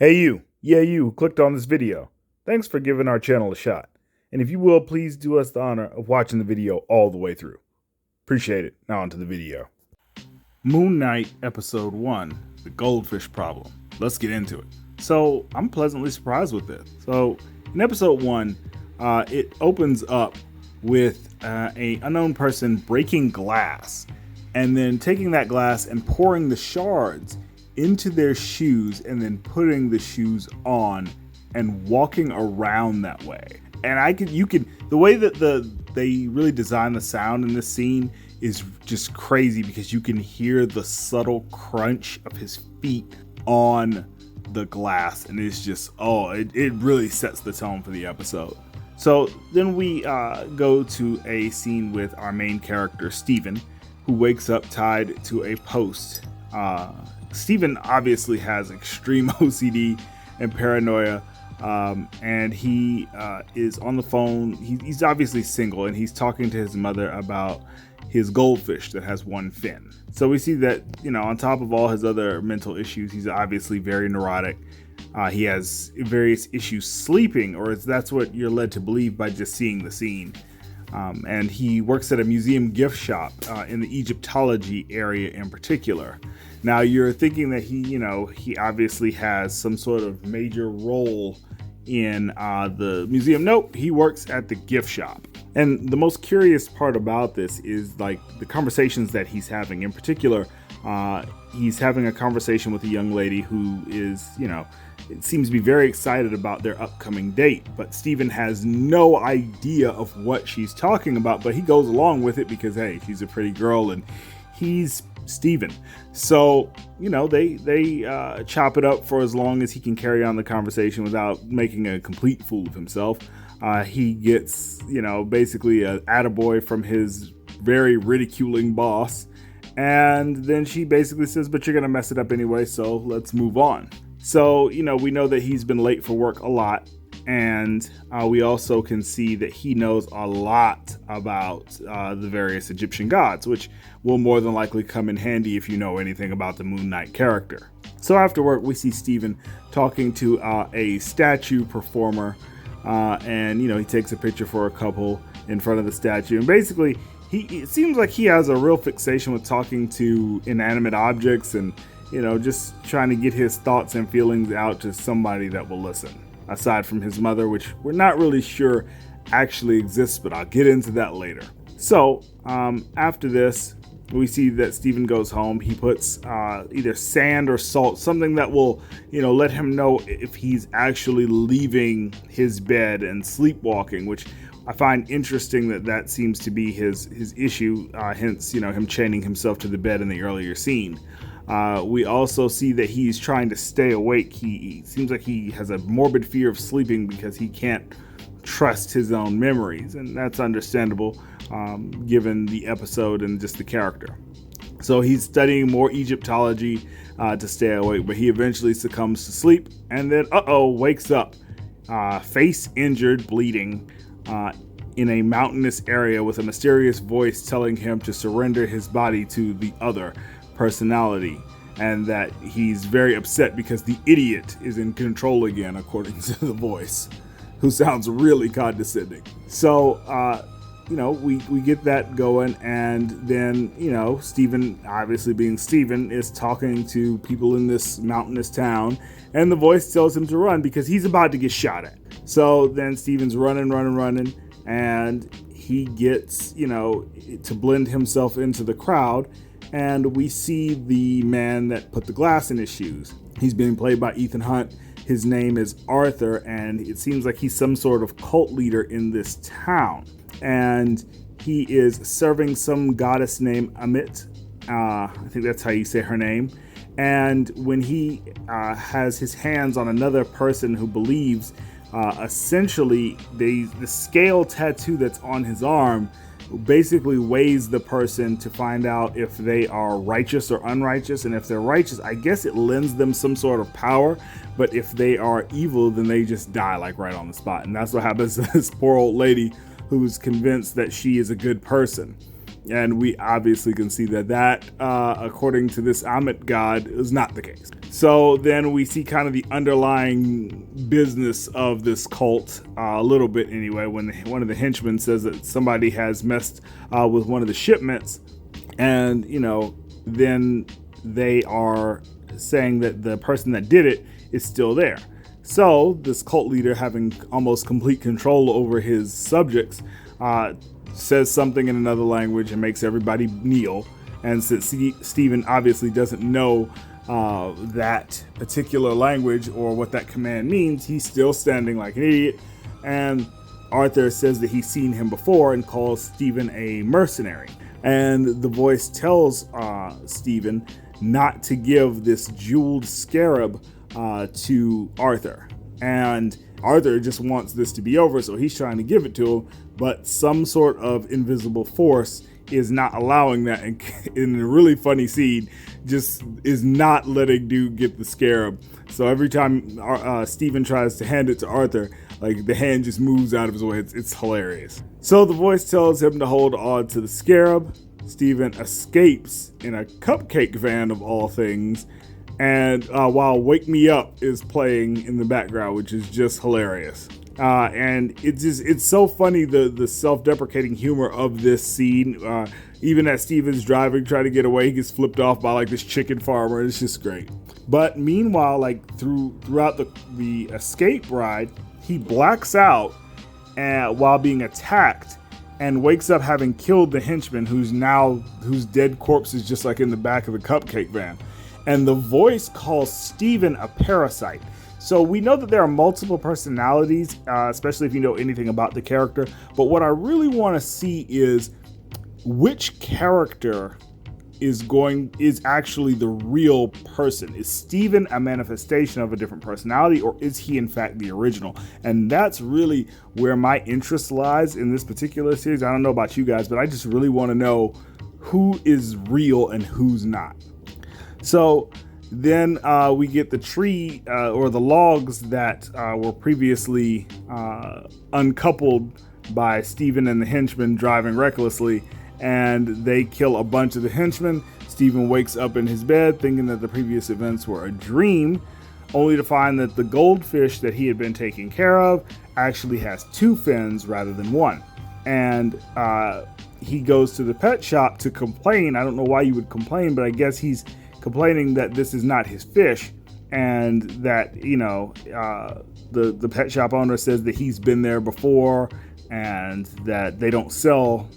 Hey you, yeah you who clicked on this video. Thanks for giving our channel a shot. And if you will, please do us the honor of watching the video all the way through. Appreciate it. Now onto the video. Moon Knight Episode 1, The Goldfish Problem. Let's get into it. So, I'm pleasantly surprised with this. So, in Episode 1, it opens up with a unknown person breaking glass and then taking that glass and pouring the shards into their shoes and then putting the shoes on and walking around that way. And the way that they really design the sound in this scene is just crazy because you can hear the subtle crunch of his feet on the glass, and it's just it really sets the tone for the episode. So then we go to a scene with our main character Steven, who wakes up tied to a post. Steven obviously has extreme OCD and paranoia, and he is on the phone. He's obviously single, and he's talking to his mother about his goldfish that has one fin. So we see that, on top of all his other mental issues, he's obviously very neurotic. He has various issues sleeping, or that's what you're led to believe by just seeing the scene. And he works at a museum gift shop in the Egyptology area in particular. Now you're thinking that he obviously has some sort of major role in the museum. Nope, he works at the gift shop. And the most curious part about this is like the conversations that he's having. In particular, he's having a conversation with a young lady who is, it seems to be very excited about their upcoming date, but Steven has no idea of what she's talking about, but he goes along with it because, hey, she's a pretty girl and he's Steven. So, they chop it up for as long as he can carry on the conversation without making a complete fool of himself. He gets, basically an attaboy from his very ridiculing boss. And then she basically says, but you're going to mess it up anyway, so let's move on. So, we know that he's been late for work a lot. And we also can see that he knows a lot about the various Egyptian gods, which will more than likely come in handy if you know anything about the Moon Knight character. So after work, we see Steven talking to a statue performer. And, he takes a picture for a couple in front of the statue. And basically, it seems like he has a real fixation with talking to inanimate objects and, just trying to get his thoughts and feelings out to somebody that will listen. Aside from his mother, which we're not really sure actually exists, but I'll get into that later. So after this, we see that Steven goes home. He puts either sand or salt, something that will, let him know if he's actually leaving his bed and sleepwalking, which I find interesting that seems to be his issue, hence, him chaining himself to the bed in the earlier scene. We also see that he's trying to stay awake. He seems like he has a morbid fear of sleeping because he can't trust his own memories, and that's understandable given the episode and just the character. So he's studying more Egyptology to stay awake, but he eventually succumbs to sleep and then wakes up face injured, bleeding in a mountainous area with a mysterious voice telling him to surrender his body to the other personality, and that he's very upset because the idiot is in control again, according to the voice, who sounds really condescending. So we get that going, and then Steven, obviously being Steven, is talking to people in this mountainous town, and the voice tells him to run because he's about to get shot at. So then Steven's running, and he gets to blend himself into the crowd. And we see the man that put the glass in his shoes. He's being played by Ethan Hunt. His name is Arthur, and it seems like he's some sort of cult leader in this town. And he is serving some goddess named Amit. I think that's how you say her name. And when he has his hands on another person who believes, essentially, the scale tattoo that's on his arm basically weighs the person to find out if they are righteous or unrighteous. And if they're righteous, I guess it lends them some sort of power, but if they are evil, then they just die like right on the spot. And that's what happens to this poor old lady who's convinced that she is a good person. And we obviously can see that according to this Amit god, is not the case. So then we see kind of the underlying business of this cult a little bit anyway, when one of the henchmen says that somebody has messed with one of the shipments, and then they are saying that the person that did it is still there. So this cult leader, having almost complete control over his subjects, says something in another language and makes everybody kneel. And since Stephen obviously doesn't know that particular language or what that command means, he's still standing like an idiot. And Arthur says that he's seen him before and calls Stephen a mercenary. And the voice tells Stephen not to give this jeweled scarab to Arthur. And Arthur just wants this to be over, so he's trying to give it to him, but some sort of invisible force is not allowing that, and in a really funny scene, just is not letting dude get the scarab. So every time Stephen tries to hand it to Arthur, like the hand just moves out of his way. It's hilarious. So the voice tells him to hold on to the scarab. Stephen escapes in a cupcake van of all things, and while Wake Me Up is playing in the background, which is just hilarious. And it's so funny, the self-deprecating humor of this scene. Even as Steven's driving, trying to get away, he gets flipped off by like this chicken farmer. It's just great. But meanwhile, like throughout the escape ride, he blacks out while being attacked, and wakes up having killed the henchman, whose dead corpse is just like in the back of the cupcake van. And the voice calls Stephen a parasite. So we know that there are multiple personalities, especially if you know anything about the character. But what I really want to see is which character is actually the real person. Is Stephen a manifestation of a different personality, or is he in fact the original? And that's really where my interest lies in this particular series. I don't know about you guys, but I just really want to know who is real and who's not. So then we get the tree or the logs that were previously uncoupled by Stephen and the henchmen driving recklessly, and they kill a bunch of the henchmen. Stephen wakes up in his bed thinking that the previous events were a dream, only to find that the goldfish that he had been taking care of actually has 2 fins rather than 1. And he goes to the pet shop to complain. I don't know why you would complain, but I guess he's complaining that this is not his fish, and that the pet shop owner says that he's been there before and that they don't sell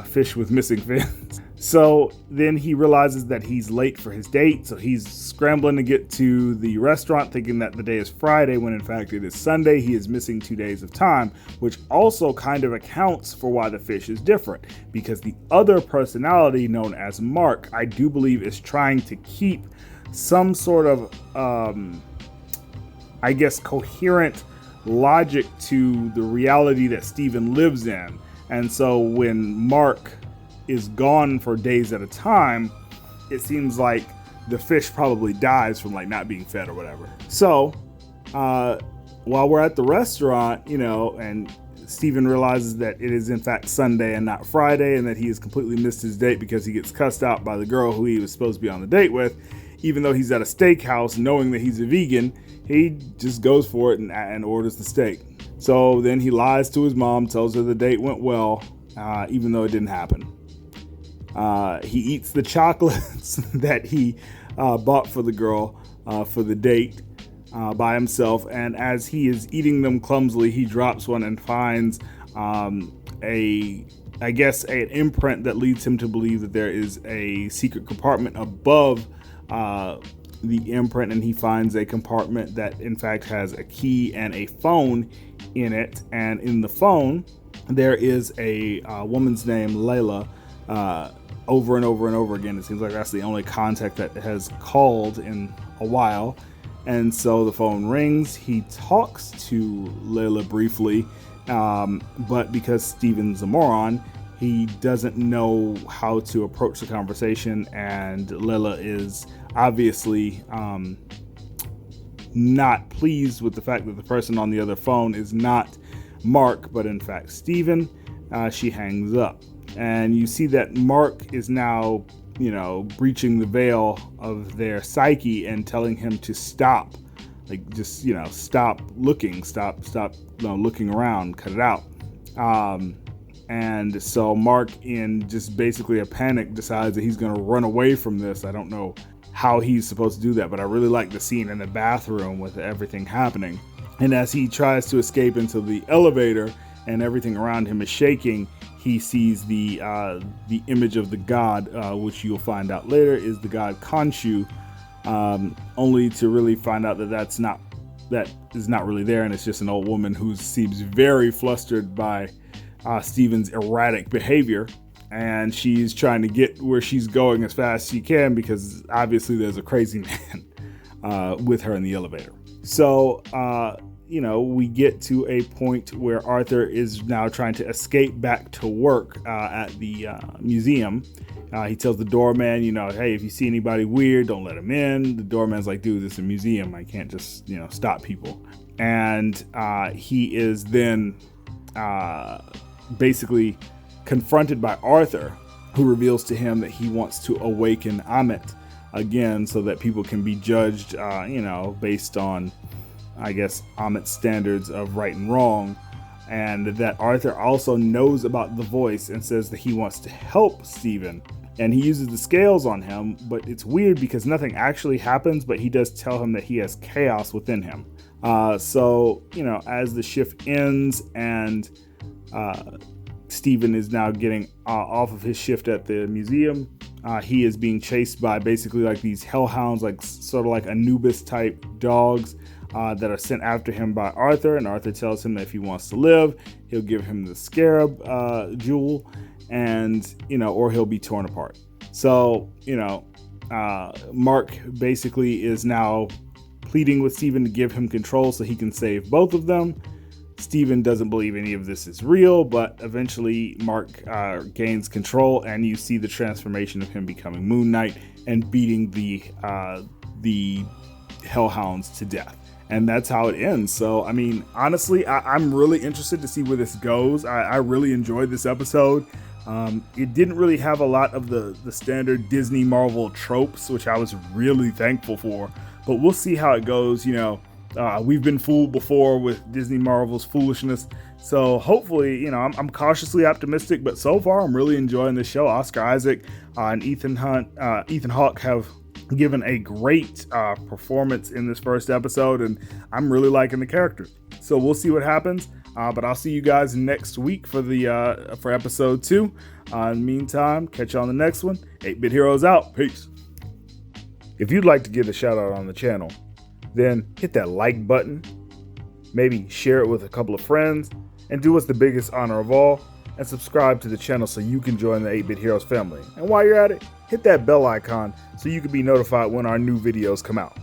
fish with missing fins. So then he realizes that he's late for his date, so he's scrambling to get to the restaurant thinking that the day is Friday when in fact it is Sunday. He is missing 2 days of time, which also kind of accounts for why the fish is different, because the other personality known as Mark, I do believe, is trying to keep some sort of coherent logic to the reality that Stephen lives in. And so when Mark is gone for days at a time, it seems like the fish probably dies from like not being fed or whatever. So while we're at the restaurant, and Stephen realizes that it is in fact Sunday and not Friday, and that he has completely missed his date because he gets cussed out by the girl who he was supposed to be on the date with, even though he's at a steakhouse knowing that he's a vegan, he just goes for it and orders the steak. So then he lies to his mom, tells her the date went well, even though it didn't happen. He eats the chocolates that he bought for the girl for the date by himself, and as he is eating them clumsily, he drops one and finds an imprint that leads him to believe that there is a secret compartment above the imprint, and he finds a compartment that in fact has a key and a phone in it, and in the phone there is a woman's name, Layla, over and over and over again. It seems like that's the only contact that has called in a while. And so the phone rings. He talks to Layla briefly, but because Stephen's a moron, he doesn't know how to approach the conversation, and Layla is obviously not pleased with the fact that the person on the other phone is not Mark, but in fact Stephen. She hangs up. And you see that Mark is now, breaching the veil of their psyche and telling him to stop. Like, just, stop looking, stop looking around, cut it out. And so Mark, in just basically a panic, decides that he's going to run away from this. I don't know how he's supposed to do that, but I really like the scene in the bathroom with everything happening. And as he tries to escape into the elevator and everything around him is shaking, he sees the image of the god, which you'll find out later is the god Khonshu, only to really find out that that is not really there, and it's just an old woman who seems very flustered by Steven's erratic behavior, and she's trying to get where she's going as fast as she can because obviously there's a crazy man with her in the elevator. So we get to a point where Arthur is now trying to escape back to work at the museum. He tells the doorman, hey, if you see anybody weird, don't let him in. The doorman's like, dude, this is a museum. I can't just, stop people. And he is then basically confronted by Arthur, who reveals to him that he wants to awaken Amit again so that people can be judged, based on, I guess, Amit's standards of right and wrong. And that Arthur also knows about the voice and says that he wants to help Steven. And he uses the scales on him, but it's weird because nothing actually happens, but he does tell him that he has chaos within him. So, as the shift ends and Steven is now getting off of his shift at the museum, he is being chased by basically like these hellhounds, like sort of like Anubis type dogs that are sent after him by Arthur. And Arthur tells him that if he wants to live, he'll give him the scarab jewel, and or he'll be torn apart. So Mark basically is now pleading with Steven to give him control so he can save both of them. Steven doesn't believe any of this is real, but eventually Mark gains control, and you see the transformation of him becoming Moon Knight and beating the hellhounds to death. And that's how it ends. So, I mean, honestly, I'm really interested to see where this goes. I really enjoyed this episode. It didn't really have a lot of the standard Disney Marvel tropes, which I was really thankful for. But we'll see how it goes. We've been fooled before with Disney Marvel's foolishness. So hopefully, I'm cautiously optimistic. But so far, I'm really enjoying this show. Oscar Isaac and Ethan Hawke have given a great performance in this first episode, and I'm really liking the characters. So we'll see what happens. But I'll see you guys next week for for episode 2. In the meantime, catch you on the next one. 8-Bit Heroes out. Peace. If you'd like to get a shout out on the channel, then hit that like button, maybe share it with a couple of friends, and do us the biggest honor of all, and subscribe to the channel so you can join the 8-Bit Heroes family. And while you're at it, hit that bell icon so you can be notified when our new videos come out.